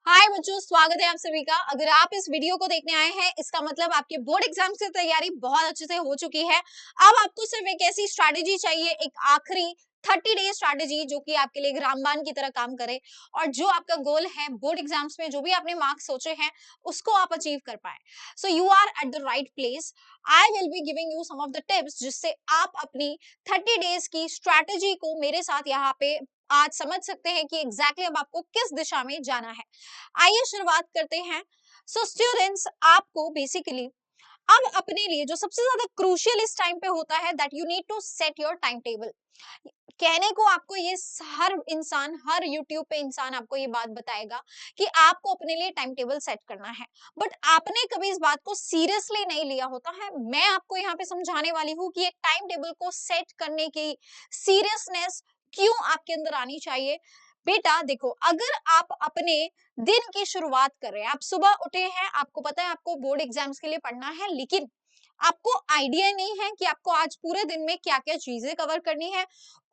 हाय बच्चों, स्वागत है आप सभी का। अगर आप इस वीडियो को देखने आए हैं, इसका मतलब आपके बोर्ड एग्जाम की तैयारी बहुत अच्छे से हो चुकी है। अब आपको सिर्फ एक ऐसी स्ट्रैटेजी चाहिए, एक आखिरी 30 डे स्ट्रैटेजी जो कि आपके लिए एक रामबाण की तरह काम करे और जो आपका गोल है बोर्ड एग्जाम्स में, जो भी आपने मार्क्स सोचे हैं, उसको आप अचीव कर पाए। So you are at the right place. I will be giving you some of the tips जिससे आप अपनी 30 डेज की स्ट्रैटेजी को मेरे साथ यहाँ पे आज समझ सकते हैं कि एग्जैक्टली अब आपको किस दिशा में जाना है। आइए शुरुआत करते हैं। सो स्टूडेंट्स, आपको बेसिकली अब अपने लिए जो सबसे ज्यादा क्रूशियल इस टाइम पे होता है, that you need to set your time table. कहने को आपको ये हर इंसान, हर यूट्यूब पे इंसान आपको ये बात बताएगा कि आपको अपने लिए टाइम टेबल सेट करना है, बट आपने कभी इस बात को सीरियसली नहीं लिया होता है। मैं आपको यहाँ पे समझाने वाली हूँ कि एक टाइम टेबल को सेट करने की सीरियसनेस क्यों आपके अंदर आनी चाहिए। बेटा देखो, अगर आप अपने दिन की शुरुआत कर रहे हैं, आप सुबह उठे हैं, आपको पता है आपको बोर्ड एग्जाम्स के लिए पढ़ना है, लेकिन आपको आइडिया नहीं है कि आपको आज पूरे दिन में क्या क्या चीजें कवर करनी है,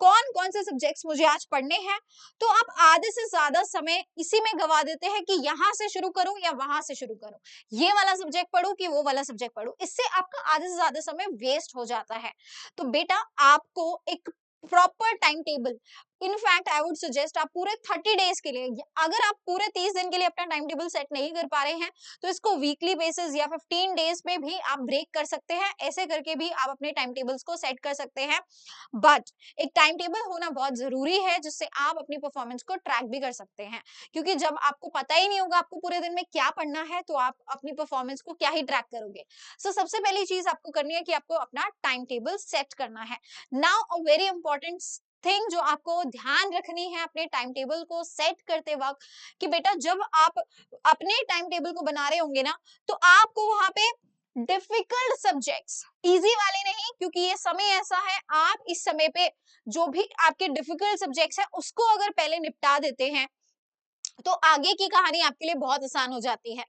कौन कौन से सब्जेक्ट्स मुझे आज पढ़ने हैं, तो आप आधे से ज्यादा समय इसी में गवा देते हैं कि यहां से शुरू करूं या वहां से शुरू करूं, ये वाला सब्जेक्ट पढ़ूं कि वो वाला सब्जेक्ट पढ़ूं। इससे आपका आधे से ज्यादा समय वेस्ट हो जाता है। तो बेटा आपको एक proper time table, in fact I would suggest आप पूरे 30 डेज के लिए, अगर आप पूरे 30 दिन के लिए अपना टाइम टेबल सेट नहीं कर पा रहे हैं, तो इसको वीकली बेसिस या 15 डेज में भी आप ब्रेक कर सकते हैं। ऐसे करके भी आप अपने टाइम टेबल्स को सेट कर सकते हैं। बट एक टाइम टेबल होना बहुत जरूरी है जिससे आप अपनी परफॉर्मेंस को ट्रैक भी कर सकते हैं, क्योंकि जब आपको पता ही नहीं होगा आपको पूरे दिन में क्या पढ़ना है, तो आप अपनी परफॉर्मेंस को क्या ही ट्रैक करोगे। सो सबसे पहली चीज आपको करनी है कि आपको अपना टाइम टेबल सेट करना है। Now a very important thing जो आपको ध्यान रखनी है अपने टाइम टेबल को सेट करते वक्त, कि बेटा जब आप अपने टाइम टेबल को बना रहे होंगे ना, तो आपको वहां पे डिफिकल्ट सब्जेक्ट्स, इजी वाले नहीं, क्योंकि ये समय ऐसा है, आप इस समय पे जो भी आपके डिफिकल्ट सब्जेक्ट्स हैं उसको अगर पहले निपटा देते हैं, तो आगे की कहानी आपके लिए बहुत आसान हो जाती है।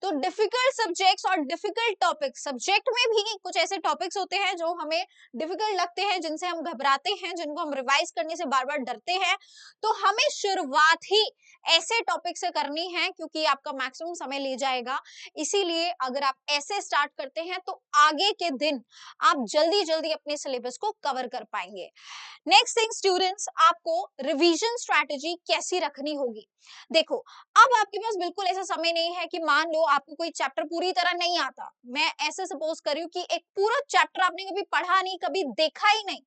तो डिफिकल्ट सब्जेक्ट्स और डिफिकल्ट टॉपिक्स, सब्जेक्ट में भी कुछ ऐसे टॉपिक्स होते हैं जो हमें डिफिकल्ट लगते हैं, जिनसे हम घबराते हैं, जिनको हम रिवाइज करने से बार बार डरते हैं। तो हमें शुरुआत ही ऐसे टॉपिक से करनी है, क्योंकि आपका मैक्सिमम समय ले जाएगा। इसीलिए अगर आप ऐसे स्टार्ट करते हैं तो आगे के दिन आप जल्दी जल्दी अपने सिलेबस को कवर कर पाएंगे। नेक्स्ट थिंग स्टूडेंट्स, आपको रिवीजन स्ट्रैटेजी कैसी रखनी होगी। देखो, अब आपके पास बिल्कुल ऐसा समय नहीं है कि मान लो आपको कोई चैप्टर पूरी तरह नहीं आता, मैं ऐसे सपोज कर रही हूँ कि एक पूरा चैप्टर आपने कभी पढ़ा नहीं, कभी देखा ही नहीं,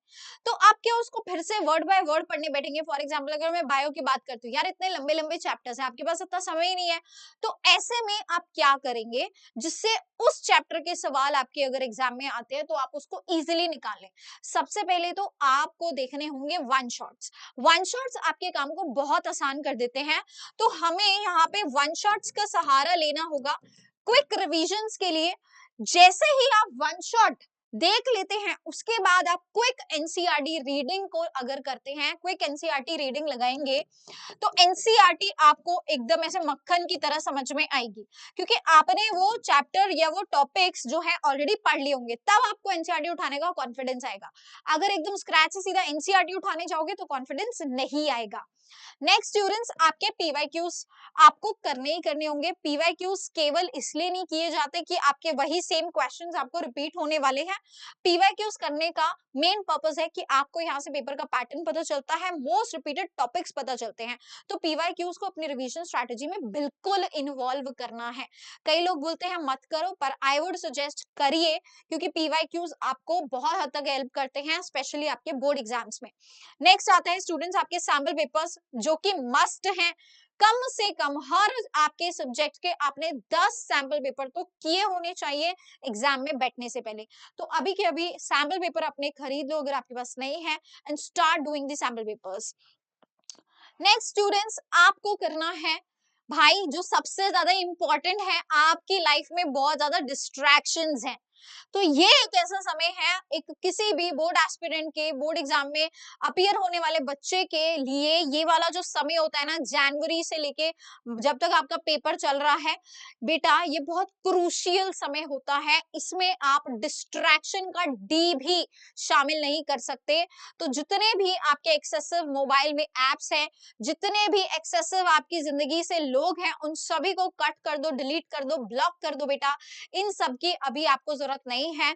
तो आप क्या उसको फिर से वर्ड बाय वर्ड पढ़ने बैठेंगे। फॉर एग्जाम्पल अगर मैं बायो की बात करती हूँ, यार इतने लंबे लंबे चैप्टर्स हैं, आपके पास इतना समय ही नहीं है, तो ऐसे में आप क्या करेंगे जिससे उस चैप्टर के सवाल आपके अगर एग्जाम में आते हैं तो आप उसको इजिली निकाल लें। सबसे पहले तो आपको देखने होंगे वन शॉट्स। वन शॉट्स आपके काम को बहुत आसान कर देते हैं, तो हमें यहाँ पे वन शॉट्स का सहारा लेना होगा क्विक रिविजन्स के लिए। जैसे ही आप वन शॉट देख लेते हैं, उसके बाद आप क्विक एनसीईआरटी रीडिंग को अगर करते हैं, क्विक एनसीईआरटी रीडिंग लगाएंगे, तो एनसीईआरटी आपको एकदम ऐसे मक्खन की तरह समझ में आएगी, क्योंकि आपने वो चैप्टर या वो टॉपिक्स जो है ऑलरेडी पढ़ लिए होंगे, तब आपको एनसीईआरटी उठाने का कॉन्फिडेंस आएगा। अगर एकदम स्क्रैच से सीधा एनसीईआरटी उठाने जाओगे तो कॉन्फिडेंस नहीं आएगा। नेक्स्ट स्टूडेंट्स, आपके पीवाईक्यूज आपको करने ही करने होंगे। पीवाईक्यूज केवल इसलिए नहीं किए जाते कि आपके वही सेम क्वेश्चंस आपको रिपीट होने वाले हैं। पीवाईक्यूज करने का मेन पर्पस है कि आपको यहाँ से पेपर का पैटर्न पता चलता है, मोस्ट रिपीटेड टॉपिक्स पता चलते हैं। तो पीवाईक्यूज को अपनी रिवीजन स्ट्रैटेजी में बिल्कुल इन्वॉल्व करना है। कई लोग बोलते हैं मत करो, पर आई वुड सजेस्ट करिए, क्योंकि पीवाईक्यूज आपको बहुत हद तक हेल्प करते हैं, स्पेशली आपके बोर्ड एग्जाम्स में। नेक्स्ट आता है स्टूडेंट्स आपके सैम्पल पेपर्स, जो कि मस्ट हैं। कम से कम हर आपके सब्जेक्ट के आपने 10 सैंपल पेपर तो किए होने चाहिए एग्जाम में बैठने से पहले। तो अभी के अभी सैंपल पेपर अपने खरीद लो अगर आपके पास नहीं है, and start doing the sample papers. Next students, आपको करना है भाई, जो सबसे ज्यादा इंपॉर्टेंट है, आपकी लाइफ में बहुत ज्यादा डिस्ट्रैक्शंस हैं, तो ये एक ऐसा समय है, एक किसी भी बोर्ड एस्पिरेंट के बोर्ड एग्जाम में अपीयर होने वाले बच्चे के लिए ये वाला जो समय होता है ना, जनवरी से लेके जब तक आपका पेपर चल रहा है बेटा, ये बहुत क्रूशियल समय होता है। इसमें आप डिस्ट्रैक्शन का डी भी शामिल नहीं कर सकते। तो जितने भी आपके एक्सेसिव मोबाइल में एप्स हैं, जितने भी एक्सेसिव आपकी जिंदगी से लोग हैं, उन सभी को कट कर दो, डिलीट कर दो, ब्लॉक कर दो बेटा। इन सब की अभी आपको जरूरत नहीं है।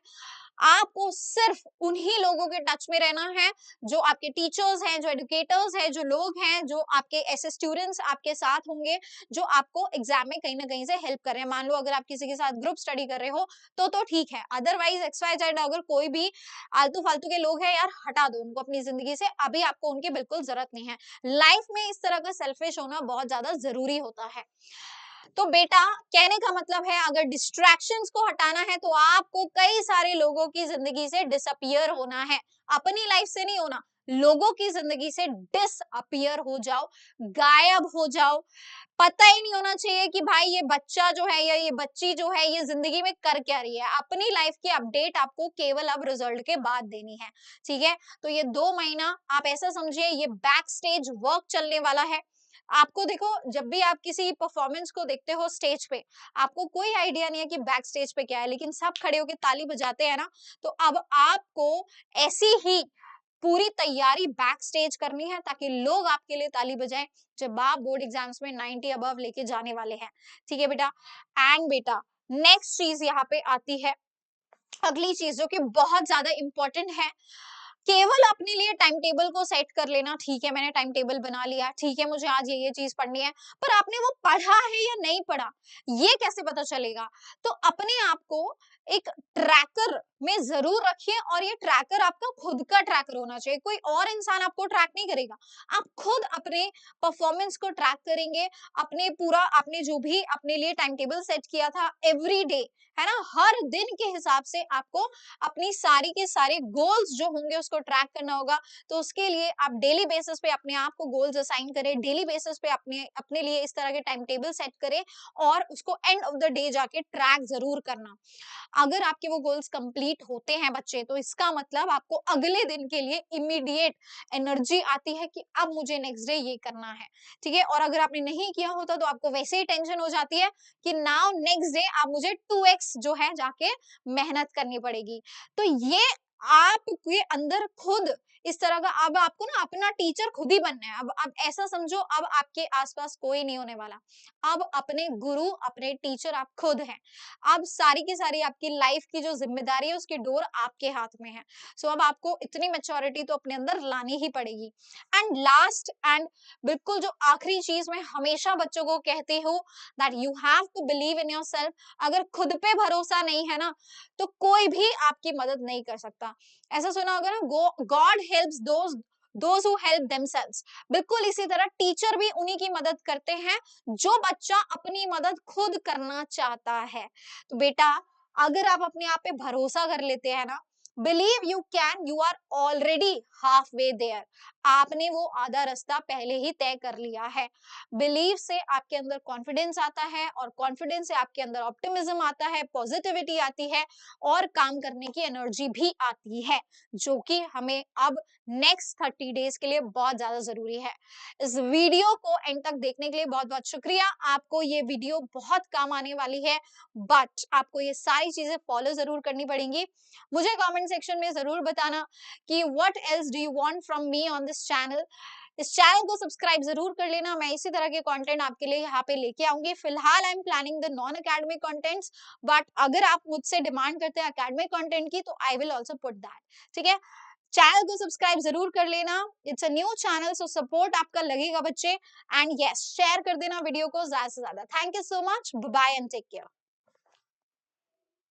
आपको सिर्फ उन्हीं लोगों के टच में रहना है जो आपके टीचर्स हैं, जो एडुकेटर्स हैं, जो लोग हैं, जो आपके ऐसे स्टूडेंट्स आपके साथ होंगे जो आपको एग्जाम में कहीं ना कहीं से हेल्प कर रहे हैं। मान लो अगर आप किसी के साथ ग्रुप स्टडी कर रहे हो तो ठीक है, अदरवाइज एक्स वाई जेड अगर कोई भी आलतू फालतू के लोग हैं यार, हटा दो उनको अपनी जिंदगी से। अभी आपको उनकी बिल्कुल जरूरत नहीं है। लाइफ में इस तरह का सेल्फिश होना बहुत ज्यादा जरूरी होता है। तो बेटा, कहने का मतलब है अगर डिस्ट्रैक्शंस को हटाना है तो आपको कई सारे लोगों की जिंदगी से डिसअपियर होना है। अपनी लाइफ से नहीं होना, लोगों की जिंदगी से डिसअपियर हो जाओ, गायब हो जाओ। पता ही नहीं होना चाहिए कि भाई ये बच्चा जो है या ये बच्ची जो है ये जिंदगी में कर क्या रही है। अपनी लाइफ की अपडेट आपको केवल अब रिजल्ट के बाद देनी है, ठीक है। तो ये 2 महीना आप ऐसा समझिए ये बैक स्टेज वर्क चलने वाला है। आपको देखो, जब भी आप किसी परफॉर्मेंस को देखते हो स्टेज पे, आपको कोई आइडिया नहीं है कि बैक स्टेज पे क्या है, लेकिन सब खड़े होकर ताली बजाते हैं ना। तो अब आपको ऐसी ही पूरी तैयारी बैक स्टेज करनी है ताकि लोग आपके लिए ताली बजाएं जब आप बोर्ड एग्जाम्स में 90 अबव लेके जाने वाले हैं, ठीक है बेटा। एंड बेटा, नेक्स्ट चीज यहाँ पे आती है, अगली चीज जो कि बहुत ज्यादा इंपॉर्टेंट है। केवल अपने लिए टाइम टेबल को सेट कर लेना, ठीक है मैंने टाइम टेबल बना लिया, ठीक है मुझे आज ये चीज पढ़नी है, पर आपने वो पढ़ा है या नहीं पढ़ा ये कैसे पता चलेगा? तो अपने आप को एक ट्रैकर में जरूर रखिए, और ये ट्रैकर आपका खुद का ट्रैकर होना चाहिए। कोई और इंसान आपको ट्रैक नहीं करेगा, आप खुद अपने परफॉर्मेंस को ट्रैक करेंगे। अपने पूरा आपने जो भी अपने लिए टाइम टेबल सेट किया था एवरी डे, है ना, हर दिन के हिसाब से आपको अपनी सारी के सारे गोल्स जो होंगे उसको ट्रैक करना होगा। तो उसके लिए आप डेली बेसिस पे अपने आप को गोल्स असाइन करें, डेली बेसिस पे अपने अपने लिए इस तरह के टाइम टेबल सेट करें, और उसको एंड ऑफ द डे जाके ट्रैक जरूर करना। अगर आपके वो गोल्स कंप्लीट होते हैं बच्चे, तो इसका मतलब आपको अगले दिन के लिए इमीडिएट एनर्जी आती है कि अब मुझे नेक्स्ट डे ये करना है, ठीक है। और अगर आपने नहीं किया होता तो आपको वैसे ही टेंशन हो जाती है कि नाउ नेक्स्ट डे अब मुझे 2x जो है जाके मेहनत करनी पड़ेगी। तो ये आपके अंदर खुद इस तरह का, अब आपको ना अपना टीचर खुद ही बनना है। अब ऐसा समझो, अब आपके आसपास कोई नहीं होने वाला। अब अपने गुरु, अपने टीचर आप खुद हैं। अब सारी की सारी आपकी लाइफ की जो जिम्मेदारी है उसकी डोर आपके हाथ में है। सो अब आपको इतनी मैच्योरिटी तो अपने अंदर लानी ही पड़ेगी। एंड लास्ट एंड बिल्कुल जो आखिरी चीज मैं हमेशा बच्चों को कहती हूँ, that you have to believe in yourself. अगर खुद पे भरोसा नहीं है ना, तो कोई भी आपकी मदद नहीं कर सकता। ऐसा सुना होगा ना, God helps those who help themselves. बिल्कुल इसी तरह टीचर भी उन्हीं की मदद करते हैं जो बच्चा अपनी मदद खुद करना चाहता है। तो बेटा, अगर आप अपने आप पे भरोसा कर लेते हैं ना, believe you can, you are already half way there. आपने वो आधा रास्ता पहले ही तय कर लिया है। बिलीव से आपके अंदर कॉन्फिडेंस आता है, और कॉन्फिडेंस से आपके अंदर ऑप्टिमिज्म आता है, पॉजिटिविटी आती है, और काम करने की एनर्जी भी आती है, जो कि हमें अब नेक्स्ट 30 डेज के लिए बहुत ज्यादा जरूरी है। इस वीडियो को एंड तक देखने के लिए बहुत बहुत शुक्रिया। आपको ये वीडियो बहुत काम आने वाली है, बट आपको ये सारी चीजें फॉलो जरूर करनी पड़ेंगी। मुझे कमेंट सेक्शन में जरूर बताना कि what else do you want from me on this channel. इस चैनल को सब्सक्राइब जरूर कर लेना, मैं इसी तरह के कंटेंट आपके लिए यहाँ पे लेके आऊंगी। फिलहाल I am planning the non academic contents, but अगर आप मुझसे डिमांड करते हैं एकेडमिक कंटेंट की, तो I will also put that, ठीक है। चैनल को सब्सक्राइब जरूर कर लेना। It's a new channel, so support आपका लगेगा बच्चे। एंड यस, शेयर कर देना वीडियो को ज्यादा से ज्यादा। Thank you so much, bye and take care.